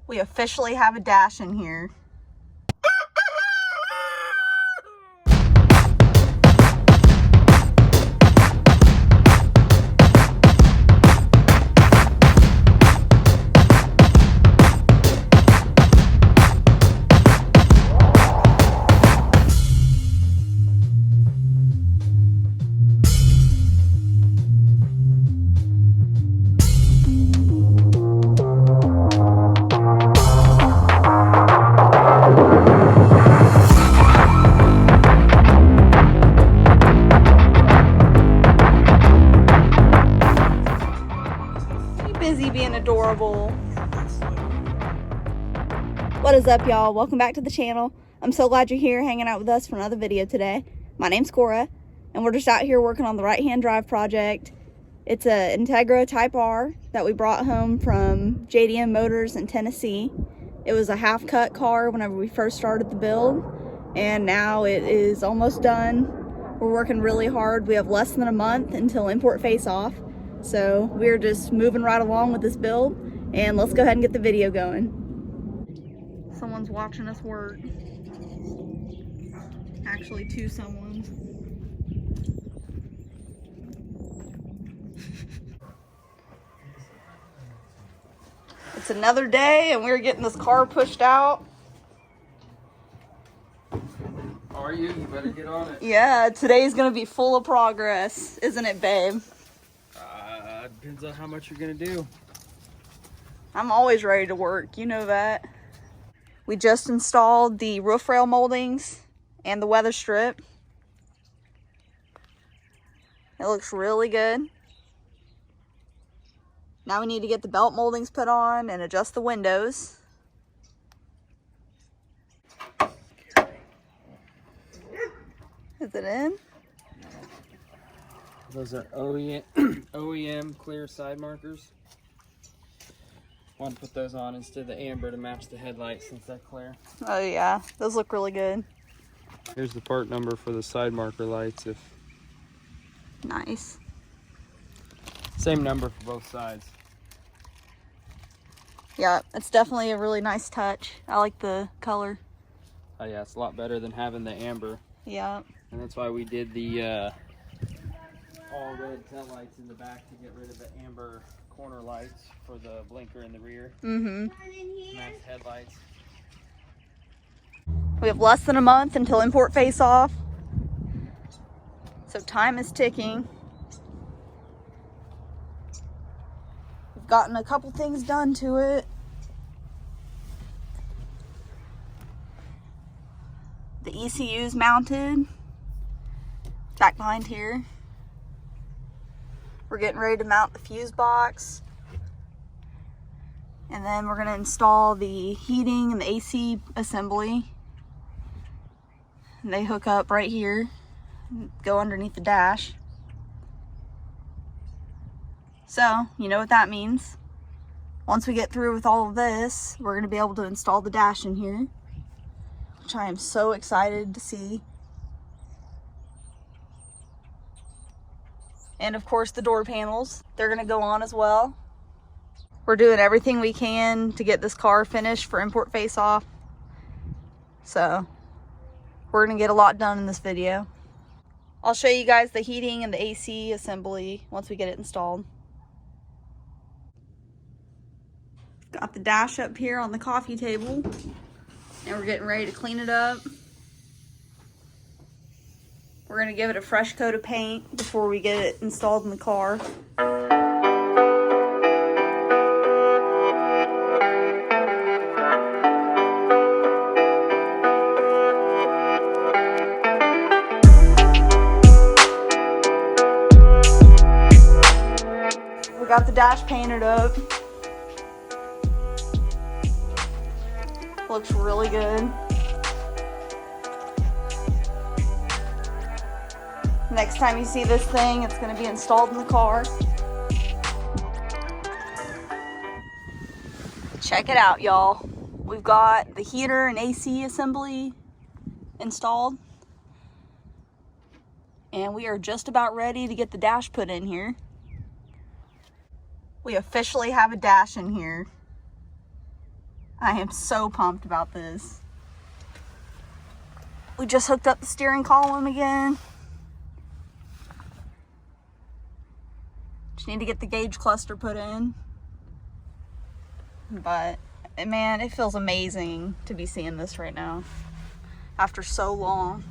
We officially have a dash in here. Busy being adorable. What is up, y'all? Welcome back to the channel. I'm so glad you're here hanging out with us for another video today. My name's Cora, and we're just out here working on the right-hand drive project. It's a Integra Type R that we brought home from JDM Motors in Tennessee. It was a half-cut car whenever we first started the build, and now it is almost done. We're working really hard. We have less than a month until import face-off. So we're just moving right along with this build, and let's go ahead and get the video going. Someone's watching us work. Actually, two someones. It's another day and we're getting this car pushed out. Are you? You better get on it. Yeah, today's gonna be full of progress, isn't it, babe? Depends on how much you're gonna do. I'm always ready to work, you know that. We just installed the roof rail moldings and the weather strip. It looks really good. Now we need to get the belt moldings put on and adjust the windows. Is it in? Those are OEM clear side markers. Want to put those on instead of the amber to match the headlights since they're clear. Oh yeah, those look really good. Here's the part number for the side marker lights. Nice. Same number for both sides. Yeah, it's definitely a really nice touch. I like the color. Oh yeah, it's a lot better than having the amber. Yeah. And that's why we did the all red tail lights in the back to get rid of the amber corner lights for the blinker in the rear. Match headlights. We have less than a month until import face off. So time is ticking. We've gotten a couple things done to it. The ECU's mounted back behind here. We're getting ready to mount the fuse box. And then we're going to install the heating and the AC assembly. And they hook up right here, go underneath the dash. So, you know what that means. Once we get through with all of this, we're going to be able to install the dash in here, which I am so excited to see. And of course the door panels, they're gonna go on as well. We're doing everything we can to get this car finished for import face off. So we're gonna get a lot done in this video. I'll show you guys the heating and the AC assembly once we get it installed. Got the dash up here on the coffee table, and we're getting ready to clean it up. We're gonna give it a fresh coat of paint before we get it installed in the car. We got the dash painted up. Looks really good. Next time you see this thing, it's going to be installed in the car. Check it out, y'all. We've got the heater and AC assembly installed. And we are just about ready to get the dash put in here. We officially have a dash in here. I am so pumped about this. We just hooked up the steering column again. Just need to get the gauge cluster put in. But man, it feels amazing to be seeing this right now after so long.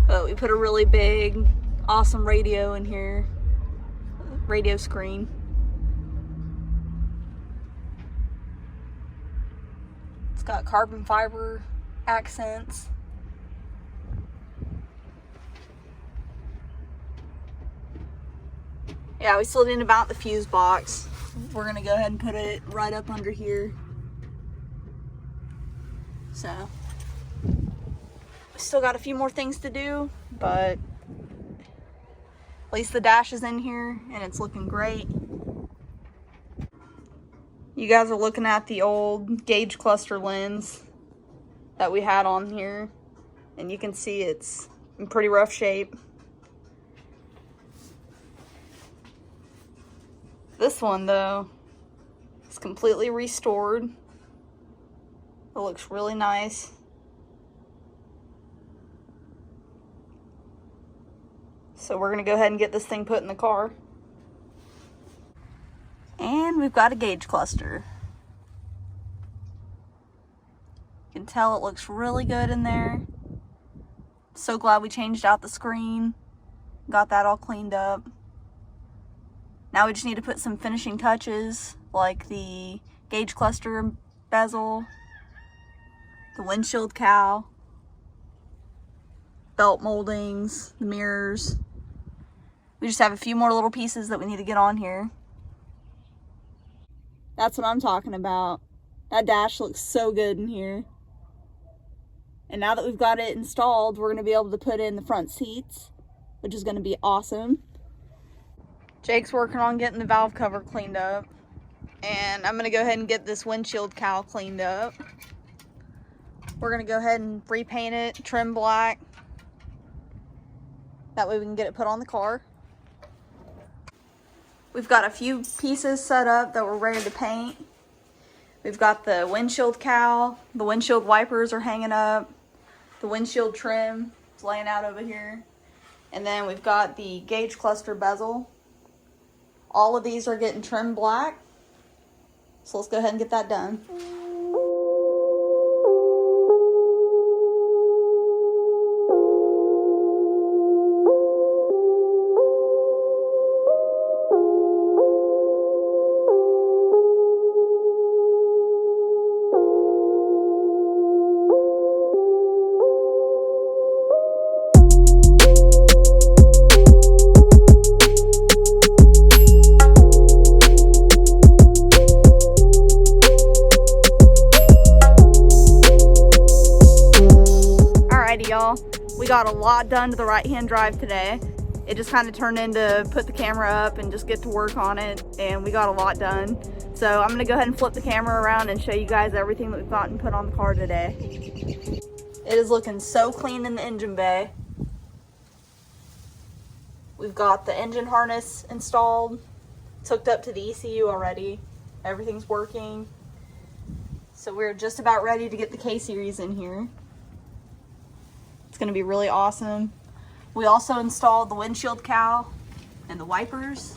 But we put a really big, awesome radio in here, radio screen. It's got carbon fiber accents. Yeah, we still didn't mount the fuse box. We're gonna go ahead and put it right up under here. So, we still got a few more things to do, but at least the dash is in here and it's looking great. You guys are looking at the old gauge cluster lens that we had on here, and you can see it's in pretty rough shape. This one though is completely restored. It looks really nice. So we're gonna go ahead and get this thing put in the car. And we've got a gauge cluster. You can tell it looks really good in there. So glad we changed out the screen, got that all cleaned up. Now we just need to put some finishing touches, like the gauge cluster bezel, the windshield cowl, belt moldings, the mirrors. We just have a few more little pieces that we need to get on here. That's what I'm talking about. That dash looks so good in here. And now that we've got it installed, we're going to be able to put in the front seats, which is going to be awesome. Jake's working on getting the valve cover cleaned up. And I'm going to go ahead and get this windshield cowl cleaned up. We're going to go ahead and repaint it, trim black. That way we can get it put on the car. We've got a few pieces set up that we're ready to paint. We've got the windshield cowl, the windshield wipers are hanging up, the windshield trim is laying out over here, and then we've got the gauge cluster bezel. All of these are getting trimmed black, so let's go ahead and get that done. Y'all, we got a lot done to the right-hand drive today. It just kind of turned into put the camera up and just get to work on it, and we got a lot done. So I'm gonna go ahead and flip the camera around and show you guys everything that we've gotten put on the car today. It is looking so clean in the engine bay. We've got the engine harness installed. It's hooked up to the ECU already. Everything's working. So we're just about ready to get the K-Series in here. It's going to be really awesome. We also installed the windshield cowl and the wipers.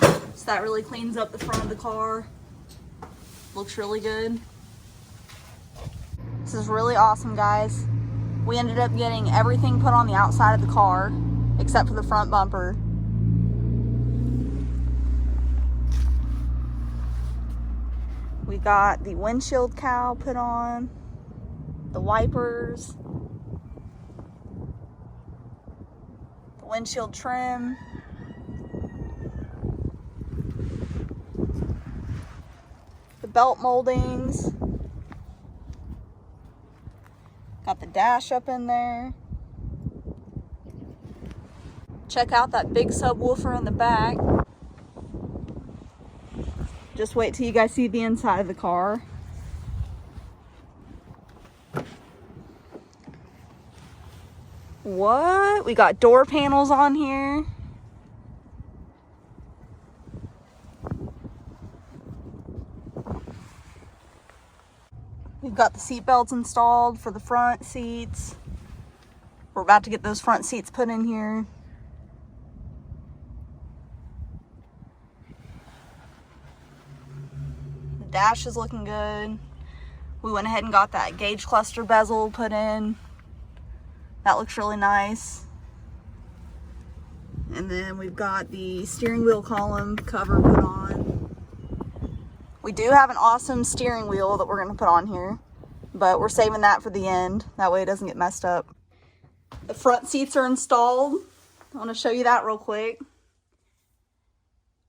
So that really cleans up the front of the car. Looks really good. This is really awesome, guys. We ended up getting everything put on the outside of the car except for the front bumper. We got the windshield cowl put on, the wipers, the windshield trim, the belt moldings, got the dash up in there. Check out that big subwoofer in the back. Just wait till you guys see the inside of the car. What? We got door panels on here. We've got the seat belts installed for the front seats. We're about to get those front seats put in here. The dash is looking good. We went ahead and got that gauge cluster bezel put in. That looks really nice. And then we've got the steering wheel column cover put on. We do have an awesome steering wheel that we're going to put on here, but we're saving that for the end. That way it doesn't get messed up. The front seats are installed. I want to show you that real quick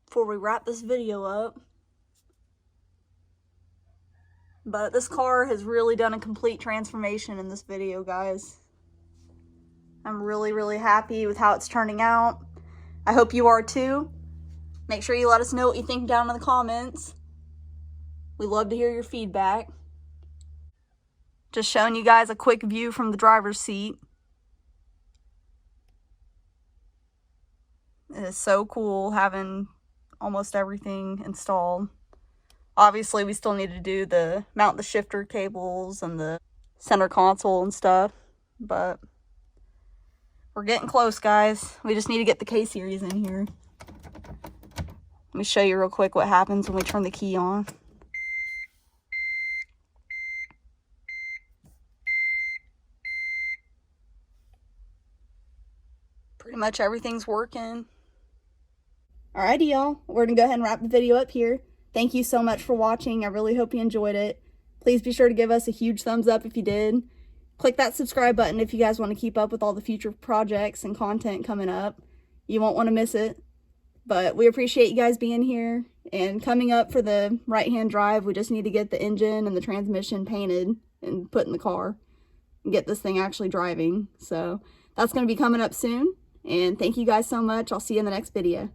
before we wrap this video up. But this car has really done a complete transformation in this video, guys. I'm really, really happy with how it's turning out. I hope you are too. Make sure you let us know what you think down in the comments. We love to hear your feedback. Just showing you guys a quick view from the driver's seat. It is so cool having almost everything installed. Obviously, we still need to do mount the shifter cables and the center console and stuff, but we're getting close, guys. We just need to get the K-Series in here. Let me show you real quick what happens when we turn the key on. Pretty much everything's working. Alrighty, y'all. We're going to go ahead and wrap the video up here. Thank you so much for watching. I really hope you enjoyed it. Please be sure to give us a huge thumbs up if you did. Click that subscribe button if you guys want to keep up with all the future projects and content coming up. You won't want to miss it. But we appreciate you guys being here. And coming up for the right-hand drive, we just need to get the engine and the transmission painted and put in the car and get this thing actually driving. So that's going to be coming up soon. And thank you guys so much. I'll see you in the next video.